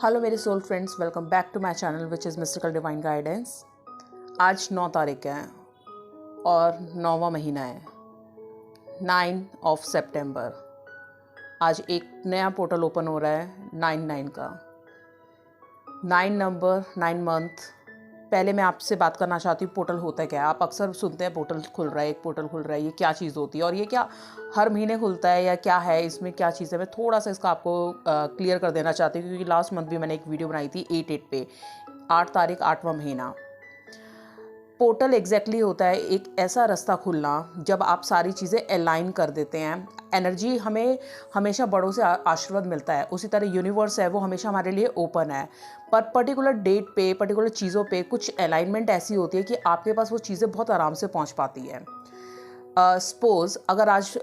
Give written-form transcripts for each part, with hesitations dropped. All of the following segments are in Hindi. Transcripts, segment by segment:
हेलो मेरे soul friends, welcome back to my channel which is mystical divine guidance. आज 9 तारीख है और 9वां महीना है, 9 सितंबर। आज एक नया पोर्टल ओपन हो रहा है 9 का। 9 नंबर, 9 मंथ। पहले मैं आपसे बात करना चाहती हूँ पोर्टल होता है क्या है। आप अक्सर सुनते हैं पोर्टल खुल रहा है, एक पोर्टल खुल रहा है, ये क्या चीज़ होती है और ये क्या हर महीने खुलता है या क्या है, इसमें क्या चीज़ है। मैं थोड़ा सा इसका आपको क्लियर कर देना चाहती हूँ, क्योंकि लास्ट मंथ भी मैंने एक वीडियो बनाई थी 8/8 पे, 8 तारीख 8वां महीना। पोर्टल एग्जैक्टली होता है एक ऐसा रास्ता खुलना जब आप सारी चीज़ें अलाइन कर देते हैं। एनर्जी हमें हमेशा बड़ों से आशीर्वाद मिलता है, उसी तरह यूनिवर्स है वो हमेशा हमारे लिए ओपन है। पर पर्टिकुलर डेट पे, पर्टिकुलर चीज़ों पे कुछ अलाइनमेंट ऐसी होती है कि आपके पास वो चीज़ें बहुत आराम से पहुंच पाती है। सपोज़ अगर आज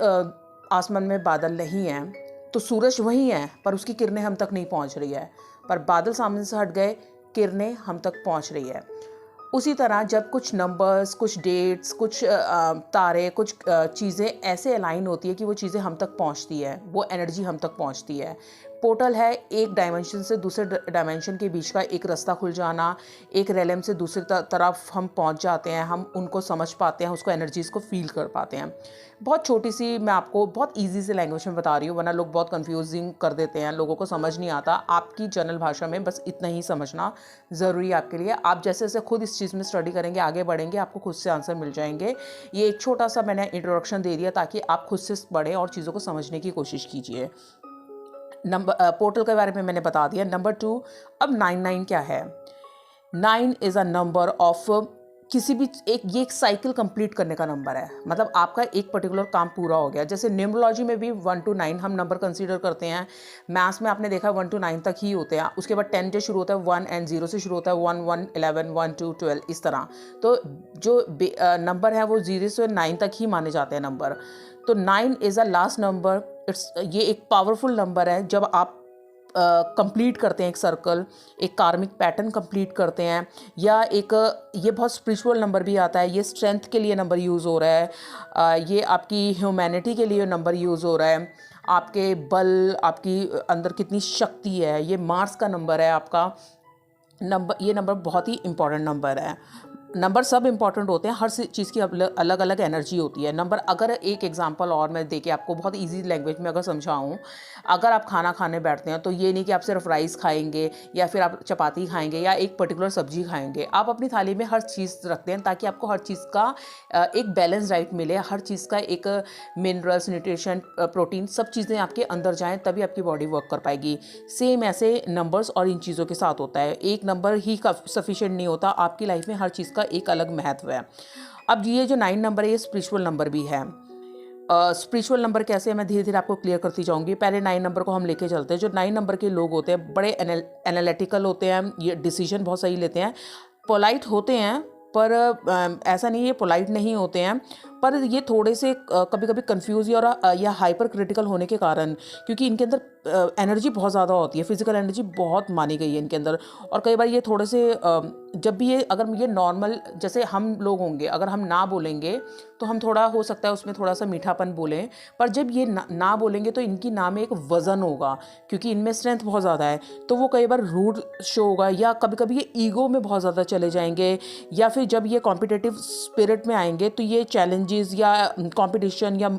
आसमान में बादल नहीं हैं तो सूरज वहीं है पर उसकी किरणें हम तक नहीं पहुंच रही है, पर बादल सामने से हट गए, किरणें हम तक पहुंच रही है। उसी तरह जब कुछ नंबर्स, कुछ डेट्स, कुछ तारे, कुछ चीज़ें ऐसे अलाइन होती है कि वो चीज़ें हम तक पहुंचती है, वो एनर्जी हम तक पहुंचती है। पोर्टल है एक डायमेंशन से दूसरे डायमेंशन के बीच का एक रास्ता खुल जाना, एक रेलम से दूसरी तरफ हम पहुंच जाते हैं, हम उनको समझ पाते हैं, उसको एनर्जीज़ को फील कर पाते हैं। बहुत छोटी सी मैं आपको बहुत इजी से लैंग्वेज में बता रही हूँ, वरना लोग बहुत कंफ्यूजिंग कर देते हैं, लोगों को समझ नहीं आता। आपकी जनरल भाषा में बस इतना ही समझना ज़रूरी है आपके लिए। आप जैसे जैसे खुद इस चीज़ में स्टडी करेंगे, आगे बढ़ेंगे, आपको खुद से आंसर मिल जाएंगे। ये एक छोटा सा मैंने इंट्रोडक्शन दे दिया ताकि आप खुद से पढ़ें और चीज़ों को समझने की कोशिश कीजिए। पोर्टल के बारे में मैंने बता दिया। नंबर 2, अब 9 क्या है। 9 इज़ अ नंबर ऑफ किसी भी ये एक साइकिल कंप्लीट करने का नंबर है। मतलब आपका एक पर्टिकुलर काम पूरा हो गया। जैसे न्यूमरोलॉजी में भी 1 to 9 हम नंबर कंसीडर करते हैं। मैथ्स में आपने देखा 1 to 9 तक ही होते हैं, उसके बाद 10 से शुरू होता है, 1 and 0 से शुरू होता है, 1 1 11 1 2 12 इस तरह। तो जो नंबर है वो 0 से 9 तक ही माने जाते हैं नंबर। तो 9 इज़ अ लास्ट नंबर। ये एक पावरफुल नंबर है। जब आप कंप्लीट करते हैं एक सर्कल, एक कार्मिक पैटर्न कंप्लीट करते हैं, या एक ये बहुत स्पिरिचुअल नंबर भी आता है। ये स्ट्रेंथ के लिए नंबर यूज़ हो रहा है, ये आपकी ह्यूमैनिटी के लिए नंबर यूज़ हो रहा है, आपके बल, आपकी अंदर कितनी शक्ति है। ये मार्स का नंबर है आपका नंबर। ये नंबर बहुत ही इंपॉर्टेंट नंबर है। नंबर सब इंपॉर्टेंट होते हैं, हर चीज़ की अलग अलग एनर्जी होती है। नंबर अगर एक एग्जांपल और मैं देके आपको बहुत इजी लैंग्वेज में अगर समझाऊं, अगर आप खाना खाने बैठते हैं तो ये नहीं कि आप सिर्फ राइस खाएंगे या फिर आप चपाती खाएंगे या एक पर्टिकुलर सब्जी खाएंगे। आप अपनी थाली में हर चीज़ रखते हैं ताकि आपको हर चीज़ का एक बैलेंस डाइट मिले, हर चीज़ का एक मिनरल्स, न्यूट्रिशन, प्रोटीन, सब चीज़ें आपके अंदर जाएँ तभी आपकी बॉडी वर्क कर पाएगी। सेम ऐसे नंबर्स और इन चीज़ों के साथ होता है। एक नंबर ही सफिशिएंट नहीं होता, आपकी लाइफ में हर चीज़ का एक अलग महत्व है। अब ये जो 9 नंबर है ये स्पिरिचुअल नंबर भी है। स्पिरिचुअल नंबर कैसे है मैं धीरे धीरे आपको क्लियर करती जाऊंगी। पहले 9 नंबर को हम लेके चलते हैं। जो 9 नंबर के लोग होते हैं बड़े एनालिटिकल होते हैं, ये डिसीजन बहुत सही लेते हैं, पोलाइट होते हैं, पर ऐसा नहीं है पोलाइट नहीं होते हैं, पर ये थोड़े से कभी कभी कन्फ्यूज या हाइपर क्रिटिकल होने के कारण, क्योंकि इनके अंदर एनर्जी बहुत ज़्यादा होती है, फिजिकल एनर्जी बहुत मानी गई है इनके अंदर। और कई बार ये थोड़े से जब भी ये अगर ये नॉर्मल जैसे हम लोग होंगे, अगर हम ना बोलेंगे तो हम थोड़ा हो सकता है उसमें थोड़ा सा मीठापन बोलें, पर जब ये ना बोलेंगे तो इनकी ना में एक वज़न होगा, क्योंकि इनमें स्ट्रेंथ बहुत ज़्यादा है। तो वो कई बार रूड शो होगा, या कभी कभी ये ईगो में बहुत ज़्यादा चले जाएंगे, या फिर जब ये कॉम्पिटिटिव स्पिरिट में आएंगे तो ये चैलेंजेस या कंपटीशन या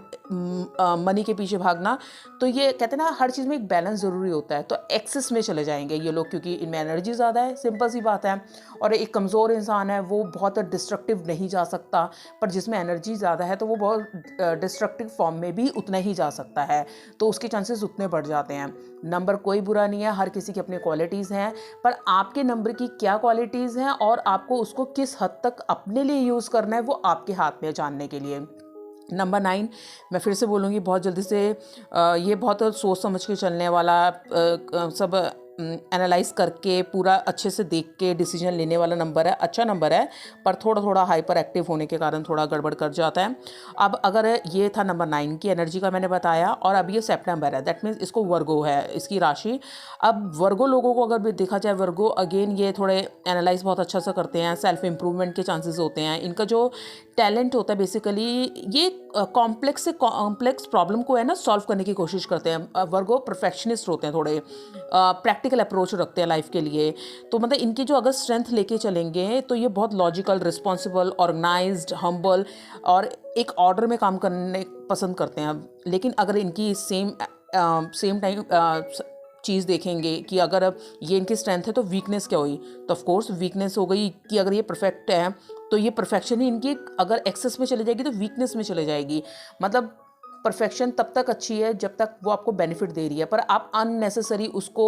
मनी के पीछे भागना, तो ये कहते हैं ना हर चीज़ में एक बैलेंस ज़रूरी होता है। तो एक्सेस में चले जाएंगे ये लोग, क्योंकि इनमें एनर्जी ज़्यादा है, सिंपल सी बात है। और एक कमज़ोर इंसान है वो बहुत डिस्ट्रक्टिव नहीं जा सकता, पर जिसमें एनर्जी ज़्यादा है तो वो बहुत डिस्ट्रक्टिव फॉर्म में भी उतना ही जा सकता है, तो उसके चांसेस उतने बढ़ जाते हैं। नंबर कोई बुरा नहीं है, हर किसी की अपनी क्वालिटीज़ हैं, पर आपके नंबर की क्या क्वालिटीज़ हैं और आपको उसको किस हद तक अपने लिए यूज़ करना है वो आपके हाथ में जानने के लिए। नंबर 9 मैं फिर से बोलूँगी बहुत जल्दी से, ये बहुत सोच समझ के चलने वाला, सब एनालाइज करके पूरा अच्छे से देख के डिसीजन लेने वाला नंबर है। अच्छा नंबर है, पर थोड़ा थोड़ा हाइपर एक्टिव होने के कारण थोड़ा गड़बड़ कर जाता है। अब अगर ये था नंबर 9 की एनर्जी का मैंने बताया, और अब ये सितंबर है, दैट मीन्स इसको वर्गो है इसकी राशि। अब वर्गो लोगों को अगर भी देखा जाए, वर्गो अगेन ये थोड़े एनालाइज बहुत अच्छा सा करते हैं, सेल्फ इम्प्रूवमेंट के चांसेस होते हैं। इनका जो टैलेंट होता है बेसिकली, ये कॉम्प्लेक्स से कॉम्प्लेक्स प्रॉब्लम को है ना सॉल्व करने की कोशिश करते हैं। वर्गो परफेक्शनिस्ट होते हैं, थोड़े प्रैक्टिकल अप्रोच रखते हैं लाइफ के लिए। तो मतलब इनकी जो अगर स्ट्रेंथ लेके चलेंगे तो ये बहुत लॉजिकल, रिस्पॉन्सिबल, ऑर्गेनाइज्ड, हम्बल और एक ऑर्डर में काम करने पसंद करते हैं। लेकिन अगर इनकी सेम टाइम चीज़ देखेंगे कि अगर ये इनकी स्ट्रेंथ है तो वीकनेस क्या हुई, तो ऑफ कोर्स वीकनेस हो गई कि अगर ये परफेक्ट है तो ये परफेक्शन ही इनकी अगर एक्सेस में चले जाएगी तो वीकनेस में चले जाएगी। मतलब परफेक्शन तब तक अच्छी है जब तक वो आपको बेनिफिट दे रही है, पर आप अननेसेसरी उसको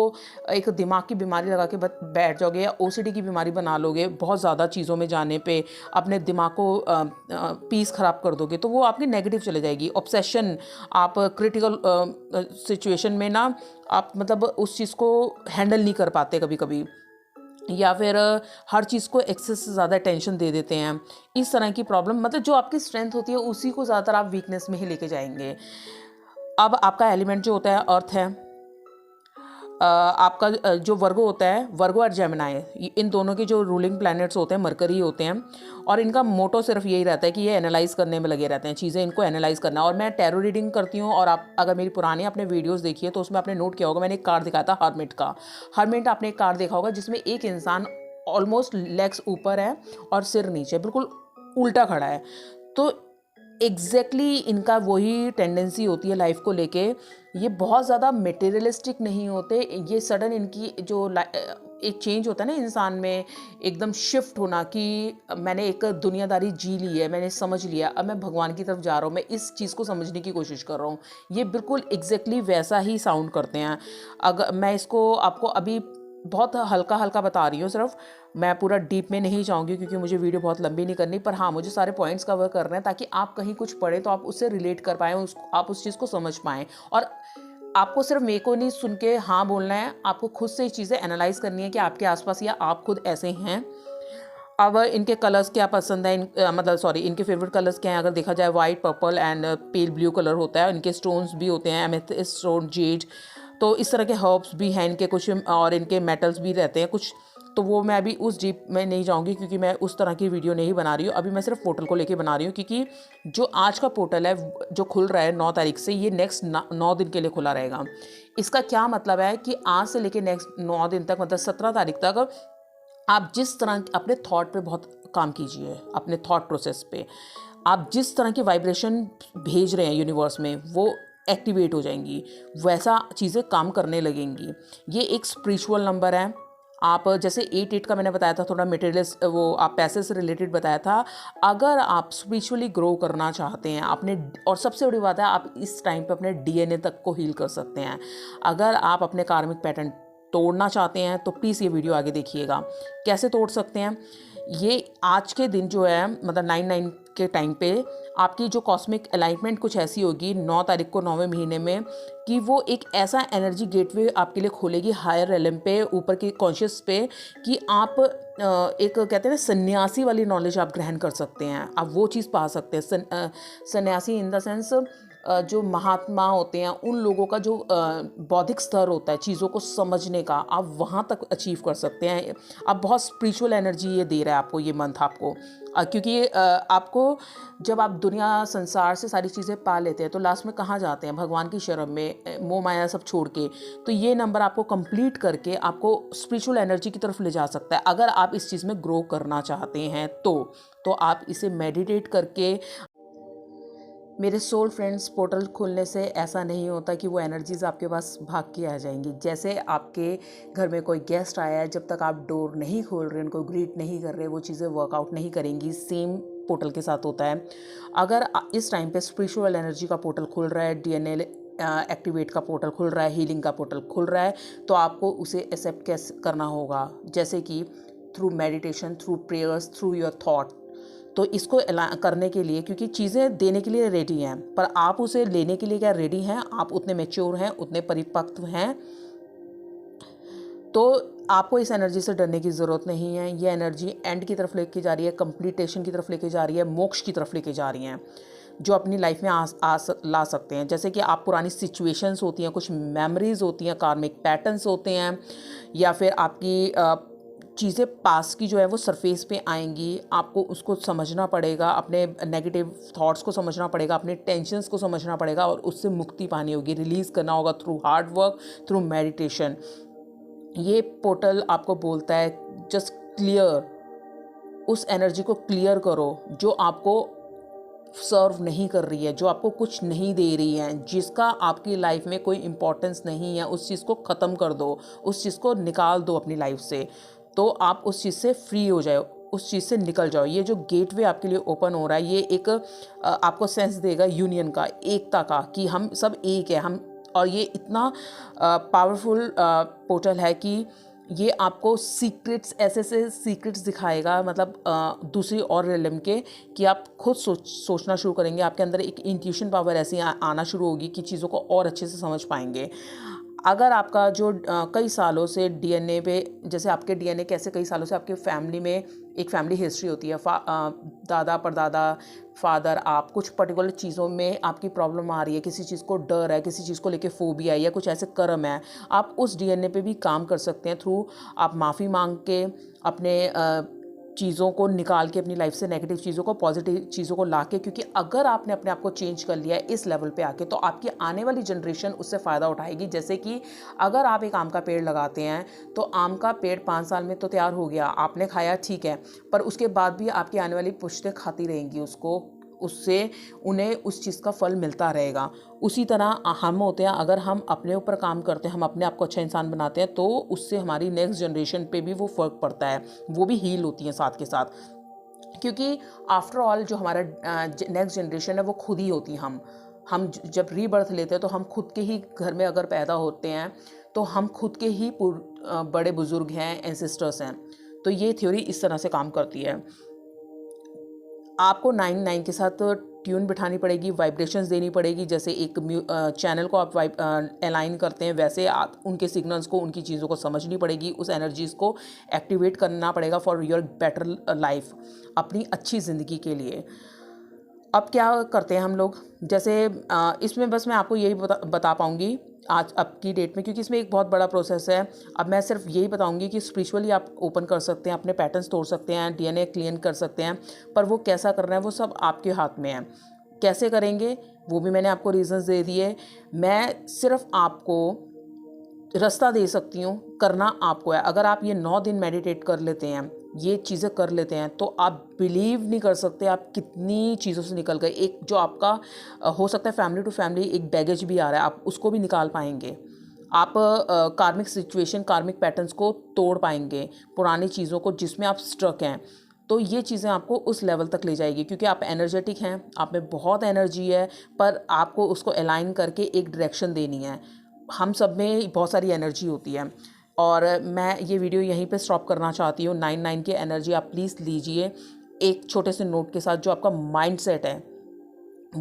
एक दिमाग की बीमारी लगा के बैठ जाओगे या ओसीडी की बीमारी बना लोगे, बहुत ज़्यादा चीज़ों में जाने पे अपने दिमाग को पीस ख़राब कर दोगे तो वो आपकी नेगेटिव चले जाएगी। ऑब्सेशन, आप क्रिटिकल सिचुएशन में ना आप मतलब उस चीज़ को हैंडल नहीं कर पाते कभी कभी, या फिर हर चीज़ को एक्सेस से ज़्यादा टेंशन दे देते हैं। इस तरह की प्रॉब्लम, मतलब जो आपकी स्ट्रेंथ होती है उसी को ज़्यादातर आप वीकनेस में ही लेके जाएंगे। अब आपका एलिमेंट जो होता है अर्थ है, आपका जो वर्गो होता है, वर्गो और जेमिनाई, इन दोनों के जो रूलिंग प्लैनेट्स होते हैं मरकरी होते हैं, और इनका मोटो सिर्फ यही रहता है कि ये एनालाइज करने में लगे रहते हैं, चीज़ें इनको एनालाइज करना। और मैं टैरो रीडिंग करती हूँ, और आप अगर मेरी पुरानी आपने वीडियोस देखी है तो उसमें आपने नोट किया होगा मैंने एक कार्ड दिखाया था हर्मिट का। हर्मिट आपने एक कार्ड देखा होगा जिसमें एक इंसान ऑलमोस्ट लेग्स ऊपर है और सिर नीचे, बिल्कुल उल्टा खड़ा है। तो एग्जैक्टली इनका वही टेंडेंसी होती है लाइफ को लेके। ये बहुत ज़्यादा मटेरियलिस्टिक नहीं होते, ये सडन इनकी जो एक चेंज होता है ना इंसान में, एकदम शिफ्ट होना कि मैंने एक दुनियादारी जी ली है, मैंने समझ लिया, अब मैं भगवान की तरफ जा रहा हूँ, मैं इस चीज़ को समझने की कोशिश कर रहा हूँ। ये बिल्कुल एग्जैक्टली वैसा ही साउंड करते हैं। अगर मैं इसको आपको अभी बहुत हल्का हल्का बता रही हूँ, सिर्फ मैं पूरा डीप में नहीं जाऊँगी क्योंकि मुझे वीडियो बहुत लंबी नहीं करनी, पर हाँ मुझे सारे पॉइंट्स कवर करने हैं ताकि आप कहीं कुछ पढ़ें तो आप उससे रिलेट कर पाएँ, आप उस चीज़ को समझ पाएँ। और आपको सिर्फ मेरे को नहीं सुन के हाँ बोलना है, आपको खुद से चीज़ें एनालाइज करनी है कि आपके आसपास या आप खुद ऐसे हैं। अब इनके कलर्स क्या पसंद है, मतलब सॉरी इनके फेवरेट कलर्स क्या हैं, अगर देखा जाए white, purple and pale blue colour होता है। इनके स्टोन्स भी होते हैं एमेथिस्ट स्टोन, जेड, तो इस तरह के हर्ब्स भी हैं इनके कुछ, और इनके मेटल्स भी रहते हैं कुछ। तो वो मैं अभी उस डीप में नहीं जाऊंगी क्योंकि मैं उस तरह की वीडियो नहीं बना रही हूँ। अभी मैं सिर्फ पोर्टल को लेके बना रही हूँ क्योंकि जो आज का पोर्टल है जो खुल रहा है 9 तारीख से, ये नेक्स्ट 9 दिन के लिए खुला रहेगा। इसका क्या मतलब है कि आज से लेके नेक्स्ट 9 दिन तक, मतलब 17 तारीख तक, आप जिस तरह अपने थॉट पे बहुत काम कीजिए, अपने थॉट प्रोसेस पे आप जिस तरह की वाइब्रेशन भेज रहे हैं यूनिवर्स में वो एक्टिवेट हो जाएंगी, वैसा चीज़ें काम करने लगेंगी। ये एक स्पिरिचुअल नंबर है। आप जैसे 8 का मैंने बताया था, थोड़ा मटेरियलिस्ट, वो आप पैसे से रिलेटेड बताया था। अगर आप स्पिरिचुअली ग्रो करना चाहते हैं अपने, और सबसे बड़ी बात है आप इस टाइम पे अपने डीएनए तक को हील कर सकते हैं। अगर आप अपने कार्मिक पैटर्न तोड़ना चाहते हैं तो प्लीज़ ये वीडियो आगे देखिएगा। कैसे तोड़ सकते हैं ये आज के दिन जो है, मतलब 9/9 के टाइम पे आपकी जो कॉस्मिक अलाइनमेंट कुछ ऐसी होगी 9 तारीख को 9वें महीने में, कि वो एक ऐसा एनर्जी गेटवे आपके लिए खोलेगी हायर रेलम पे, ऊपर के कॉन्शियस पे, कि आप एक कहते हैं ना सन्यासी वाली नॉलेज आप ग्रहण कर सकते हैं, आप वो चीज़ पा सकते हैं। सन्यासी इन द सेंस जो महात्मा होते हैं उन लोगों का जो बौद्धिक स्तर होता है चीज़ों को समझने का, आप वहाँ तक अचीव कर सकते हैं। आप बहुत स्पिरिचुअल एनर्जी ये दे रहा है आपको ये मंथ आपको, क्योंकि आपको जब आप दुनिया संसार से सारी चीज़ें पा लेते हैं तो लास्ट में कहाँ जाते हैं, भगवान की शरण में, मोह माया सब छोड़ के। तो ये नंबर आपको कंप्लीट करके आपको स्पिरिचुअल एनर्जी की तरफ ले जा सकता है। अगर आप इस चीज़ में ग्रो करना चाहते हैं तो आप इसे मेडिटेट करके। मेरे सोल फ्रेंड्स, पोर्टल खोलने से ऐसा नहीं होता कि वो एनर्जीज़ आपके पास भाग के आ जाएंगी। जैसे आपके घर में कोई गेस्ट आया है, जब तक आप डोर नहीं खोल रहे, उनको ग्रीट नहीं कर रहे, वो चीज़ें वर्कआउट नहीं करेंगी। सेम पोर्टल के साथ होता है। अगर इस टाइम पे स्पिरिचुअल एनर्जी का पोर्टल खुल रहा है, डीएनए एक्टिवेट का पोर्टल खुल रहा है, हीलिंग का पोर्टल खुल रहा है, तो आपको उसे एक्सेप्ट कैसे करना होगा, जैसे कि through meditation, through prayers, through your thought. तो इसको करने के लिए, क्योंकि चीज़ें देने के लिए रेडी हैं, पर आप उसे लेने के लिए क्या रेडी हैं, आप उतने मैच्योर हैं, उतने परिपक्व हैं, तो आपको इस एनर्जी से डरने की ज़रूरत नहीं है। ये एनर्जी एंड की तरफ लेके जा रही है, कंप्लीटेशन की तरफ लेके जा रही है, मोक्ष की तरफ लेके जा रही हैं, जो अपनी लाइफ में ला सकते हैं। जैसे कि आप पुरानी सिचुएशंस होती हैं, कुछ मेमोरीज होती हैं, कार्मिक पैटर्न्स होते हैं, या फिर आपकी चीज़ें पास की जो है वो सरफेस पे आएंगी। आपको उसको समझना पड़ेगा, अपने नेगेटिव थॉट्स को समझना पड़ेगा, अपने टेंशन्स को समझना पड़ेगा, और उससे मुक्ति पानी होगी, रिलीज़ करना होगा through hard work, through meditation. ये पोर्टल आपको बोलता है जस्ट क्लियर, उस एनर्जी को क्लियर करो जो आपको सर्व नहीं कर रही है, जो आपको कुछ नहीं दे रही है, जिसका आपकी लाइफ में कोई इम्पोर्टेंस नहीं है। उस चीज़ को ख़त्म कर दो, उस चीज़ को निकाल दो अपनी लाइफ से, तो आप उस चीज़ से फ्री हो जाओ, उस चीज़ से निकल जाओ। ये जो गेटवे आपके लिए ओपन हो रहा है, ये एक आपको सेंस देगा यूनियन का, एकता का, कि हम सब एक है। हम और ये इतना पावरफुल पोर्टल है कि ये आपको सीक्रेट्स, ऐसे ऐसे सीक्रेट्स दिखाएगा, मतलब दूसरी और रियलम के, कि आप खुद सोचना शुरू करेंगे। आपके अंदर एक इंट्यूशन पावर ऐसी आना शुरू होगी कि चीज़ों को और अच्छे से समझ पाएंगे। अगर आपका जो कई सालों से डीएनए पे, जैसे आपके डीएनए कैसे कई सालों से आपके फैमिली में एक फैमिली हिस्ट्री होती है, दादा परदादा, फादर, आप कुछ पर्टिकुलर चीज़ों में आपकी प्रॉब्लम आ रही है, किसी चीज़ को डर है, किसी चीज़ को लेके फोबिया है, या कुछ ऐसे कर्म है, आप उस डीएनए पे भी काम कर सकते हैं थ्रू, आप माफ़ी मांग के अपने चीज़ों को निकाल के अपनी लाइफ से, नेगेटिव चीज़ों को पॉजिटिव चीज़ों को लाके, क्योंकि अगर आपने अपने आप को चेंज कर लिया है इस लेवल पे आके, तो आपकी आने वाली जनरेशन उससे फ़ायदा उठाएगी। जैसे कि अगर आप एक आम का पेड़ लगाते हैं, तो आम का पेड़ 5 साल में तो तैयार हो गया, आपने खाया, ठीक है, पर उसके बाद भी आपकी आने वाली पुश्तें खाती रहेंगी उसको, उससे उन्हें उस चीज़ का फल मिलता रहेगा। उसी तरह हम होते हैं, अगर हम अपने ऊपर काम करते हैं, हम अपने आप को अच्छा इंसान बनाते हैं, तो उससे हमारी नेक्स्ट जनरेशन पे भी वो फ़र्क पड़ता है, वो भी हील होती हैं साथ के साथ। क्योंकि आफ्टर ऑल जो हमारा नेक्स्ट जनरेशन है वो खुद ही होती है। हम जब रीबर्थ लेते हैं तो हम खुद के ही घर में अगर पैदा होते हैं, तो हम खुद के ही बड़े बुजुर्ग हैं, एंसेस्टर्स हैं। तो ये थ्योरी इस तरह से काम करती है। आपको 9 के साथ ट्यून बिठानी पड़ेगी, वाइब्रेशंस देनी पड़ेगी। जैसे एक चैनल को आप अलाइन करते हैं, वैसे आप उनके सिग्नल्स को, उनकी चीज़ों को समझनी पड़ेगी, उस एनर्जीज़ को एक्टिवेट करना पड़ेगा फॉर योर बेटर लाइफ, अपनी अच्छी ज़िंदगी के लिए। अब क्या करते हैं हम लोग, जैसे इसमें बस मैं आपको यही बता पाऊँगी आज अब की डेट में, क्योंकि इसमें एक बहुत बड़ा प्रोसेस है। अब मैं सिर्फ यही बताऊंगी कि स्पिरिचुअली आप ओपन कर सकते हैं, अपने पैटर्न्स तोड़ सकते हैं, डीएनए क्लीन कर सकते हैं, पर वो कैसा करना है वो सब आपके हाथ में है। कैसे करेंगे वो भी मैंने आपको रीजंस दे दिए। मैं सिर्फ आपको रास्ता दे सकती हूँ, करना आपको है। अगर आप ये 9 दिन मेडिटेट कर लेते हैं, ये चीज़ें कर लेते हैं, तो आप बिलीव नहीं कर सकते आप कितनी चीज़ों से निकल गए। एक जो आपका हो सकता है फैमिली टू फैमिली एक बैगेज भी आ रहा है, आप उसको भी निकाल पाएंगे। आप कार्मिक सिचुएशन, कार्मिक पैटर्न्स को तोड़ पाएंगे, पुरानी चीज़ों को जिसमें आप स्ट्रक हैं। तो ये चीज़ें आपको उस लेवल तक ले जाएगी, क्योंकि आप एनर्जेटिक हैं, आप में बहुत एनर्जी है, पर आपको उसको अलाइन करके एक डायरेक्शन देनी है। हम सब में बहुत सारी एनर्जी होती है, और मैं ये वीडियो यहीं पे स्टॉप करना चाहती हूँ। 9 की एनर्जी आप प्लीज़ लीजिए एक छोटे से नोट के साथ। जो आपका माइंडसेट है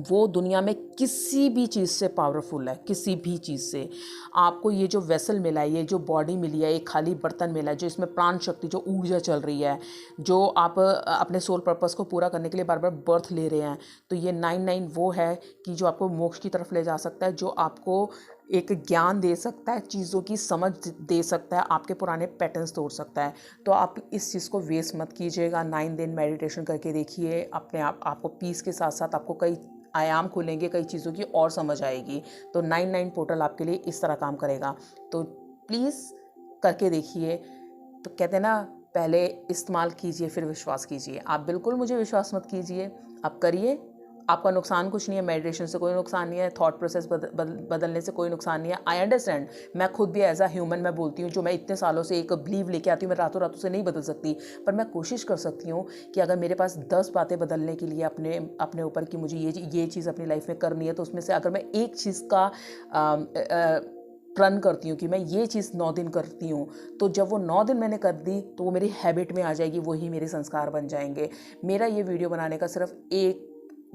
वो दुनिया में किसी भी चीज़ से पावरफुल है, किसी भी चीज़ से। आपको ये जो वेसल मिला है, ये जो बॉडी मिली है, एक खाली बर्तन मिला है, जो इसमें प्राण शक्ति, जो ऊर्जा चल रही है, जो आप अपने सोल पर्पस को पूरा करने के लिए बार बार बर्थ ले रहे हैं, तो ये 9 वो है कि जो आपको मोक्ष की तरफ ले जा सकता है, जो आपको एक ज्ञान दे सकता है, चीज़ों की समझ दे सकता है, आपके पुराने पैटर्न्स तोड़ सकता है। तो आप इस चीज़ को वेस्ट मत कीजिएगा। 9 दिन मेडिटेशन करके देखिए, अपने आपको पीस के साथ साथ आपको कई आयाम खुलेंगे, कई चीज़ों की और समझ आएगी। तो 9 पोर्टल आपके लिए इस तरह काम करेगा, तो प्लीज़ करके देखिए। तो कहते हैं ना, पहले इस्तेमाल कीजिए फिर विश्वास कीजिए। आप बिल्कुल मुझे विश्वास मत कीजिए, आप करिए, आपका नुकसान कुछ नहीं है। मेडिटेशन से कोई नुकसान नहीं है, थॉट प्रोसेस बदलने से कोई नुकसान नहीं है। आई अंडरस्टैंड, मैं खुद भी एज अ ह्यूमन मैं बोलती हूँ, जो मैं इतने सालों से एक बिलीव लेके आती हूँ, मैं रातों रातों से नहीं बदल सकती, पर मैं कोशिश कर सकती हूँ कि अगर मेरे पास 10 बातें बदलने के लिए अपने ऊपर कि मुझे ये चीज़ अपनी लाइफ में करनी है, तो उसमें से अगर मैं एक चीज़ का प्रण करती हूँ कि मैं ये चीज़ 9 दिन करती हूँ, तो जब वो 9 दिन मैंने कर दी तो वो मेरी हैबिट में आ जाएगी, वही मेरे संस्कार बन जाएंगे। मेरा ये वीडियो बनाने का सिर्फ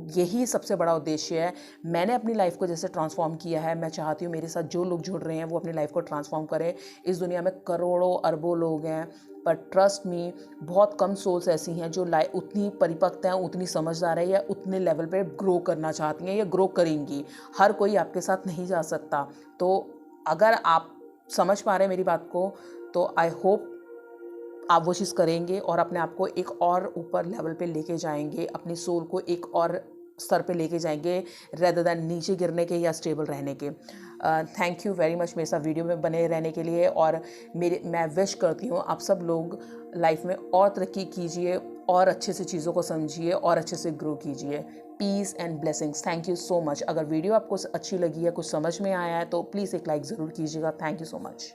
यही सबसे बड़ा उद्देश्य है। मैंने अपनी लाइफ को जैसे ट्रांसफॉर्म किया है, मैं चाहती हूँ मेरे साथ जो लोग जुड़ रहे हैं वो अपनी लाइफ को ट्रांसफॉर्म करें। इस दुनिया में करोड़ों अरबों लोग हैं, पर ट्रस्ट मी, बहुत कम सोल्स ऐसी हैं जो उतनी परिपक्व हैं, उतनी समझदार है, या उतने लेवल पे ग्रो करना चाहती हैं, या ग्रो करेंगी। हर कोई आपके साथ नहीं जा सकता। तो अगर आप समझ पा रहे हैं मेरी बात को, तो आई होप आप वो चीज़ करेंगे और अपने आप को एक और ऊपर लेवल पे लेके जाएंगे, अपनी सोल को एक और स्तर पे लेके जाएंगे रेदर दैन नीचे गिरने के या स्टेबल रहने के। थैंक यू वेरी मच मेरे साथ वीडियो में बने रहने के लिए। और मैं विश करती हूँ आप सब लोग लाइफ में और तरक्की कीजिए और अच्छे से चीज़ों को समझिए और अच्छे से ग्रो कीजिए। Peace and blessings. Thank you so much. अगर वीडियो आपको अच्छी लगी है, कुछ समझ में आया है, तो प्लीज़ एक लाइक ज़रूर कीजिएगा। Thank you so much.